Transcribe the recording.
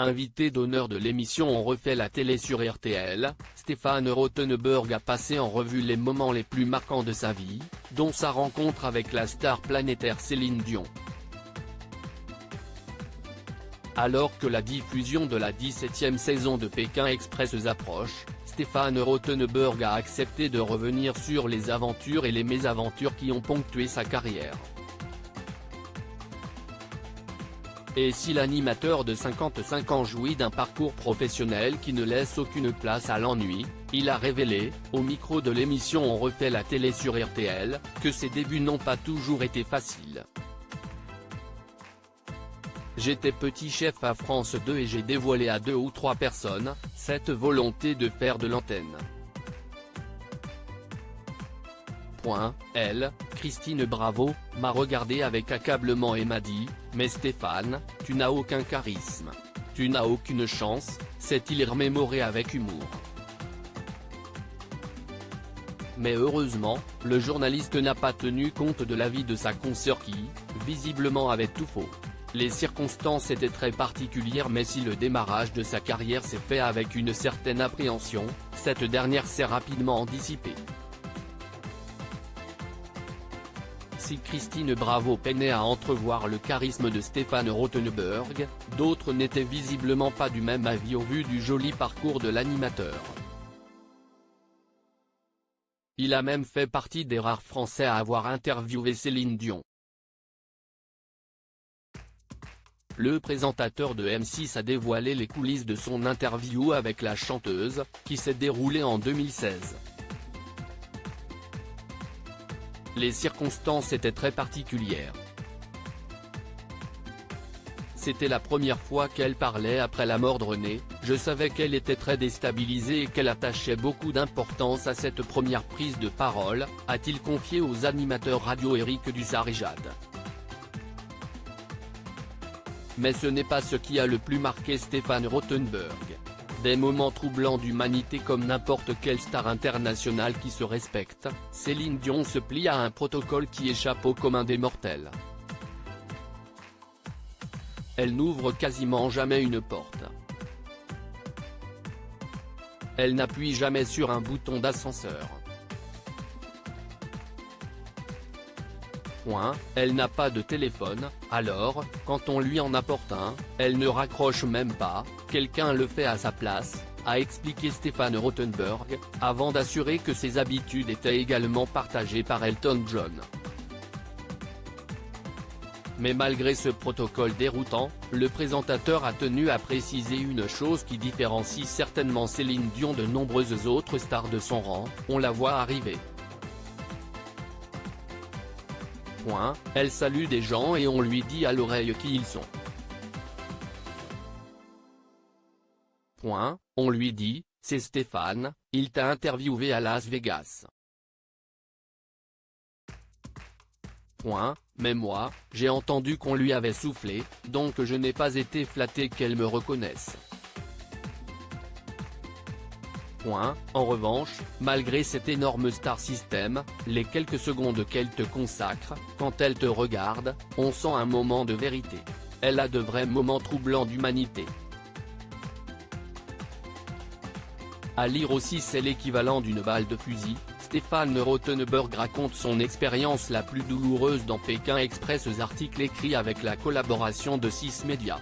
Invité d'honneur de l'émission On refait la télé sur RTL, Stéphane Rothenberg a passé en revue les moments les plus marquants de sa vie, dont sa rencontre avec la star planétaire Céline Dion. Alors que la diffusion de la 17e saison de Pékin Express approche, Stéphane Rothenberg a accepté de revenir sur les aventures et les mésaventures qui ont ponctué sa carrière. Et si l'animateur de 55 ans jouit d'un parcours professionnel qui ne laisse aucune place à l'ennui, il a révélé, au micro de l'émission On refait la télé sur RTL, que ses débuts n'ont pas toujours été faciles. J'étais petit chef à France 2 et j'ai dévoilé à 2 ou 3 personnes, cette volonté de faire de l'antenne. Elle, Christine Bravo, m'a regardé avec accablement et m'a dit « Mais Stéphane, tu n'as aucun charisme. Tu n'as aucune chance », s'est-il remémoré avec humour. Mais heureusement, le journaliste n'a pas tenu compte de l'avis de sa consoeur qui, visiblement avait tout faux. Les circonstances étaient très particulières mais si le démarrage de sa carrière s'est fait avec une certaine appréhension, cette dernière s'est rapidement dissipée. Si Christine Bravo peinait à entrevoir le charisme de Stéphane Rothenberg, d'autres n'étaient visiblement pas du même avis au vu du joli parcours de l'animateur. Il a même fait partie des rares Français à avoir interviewé Céline Dion. Le présentateur de M6 a dévoilé les coulisses de son interview avec la chanteuse, qui s'est déroulée en 2016. Les circonstances étaient très particulières. C'était la première fois qu'elle parlait après la mort de René, je savais qu'elle était très déstabilisée et qu'elle attachait beaucoup d'importance à cette première prise de parole, a-t-il confié aux animateurs radio Éric Dussart et Jade. Mais ce n'est pas ce qui a le plus marqué Stéphane Rothenberg. Des moments troublants d'humanité comme n'importe quelle star internationale qui se respecte, Céline Dion se plie à un protocole qui échappe au commun des mortels. Elle n'ouvre quasiment jamais une porte. Elle n'appuie jamais sur un bouton d'ascenseur. Elle n'a pas de téléphone, alors, quand on lui en apporte un, elle ne raccroche même pas, quelqu'un le fait à sa place, a expliqué Stéphane Rothenberg, avant d'assurer que ses habitudes étaient également partagées par Elton John. Mais malgré ce protocole déroutant, le présentateur a tenu à préciser une chose qui différencie certainement Céline Dion de nombreuses autres stars de son rang, on la voit arriver. Elle salue des gens et on lui dit à l'oreille qui ils sont. On lui dit, c'est Stéphane, il t'a interviewé à Las Vegas. Mais moi, j'ai entendu qu'on lui avait soufflé, donc je n'ai pas été flatté qu'elle me reconnaisse. En revanche, malgré cet énorme star system, les quelques secondes qu'elle te consacre, quand elle te regarde, on sent un moment de vérité. Elle a de vrais moments troublants d'humanité. À lire aussi c'est l'équivalent d'une balle de fusil, Stéphane Rothenberg raconte son expérience la plus douloureuse dans Pékin Express article écrit avec la collaboration de 6 médias.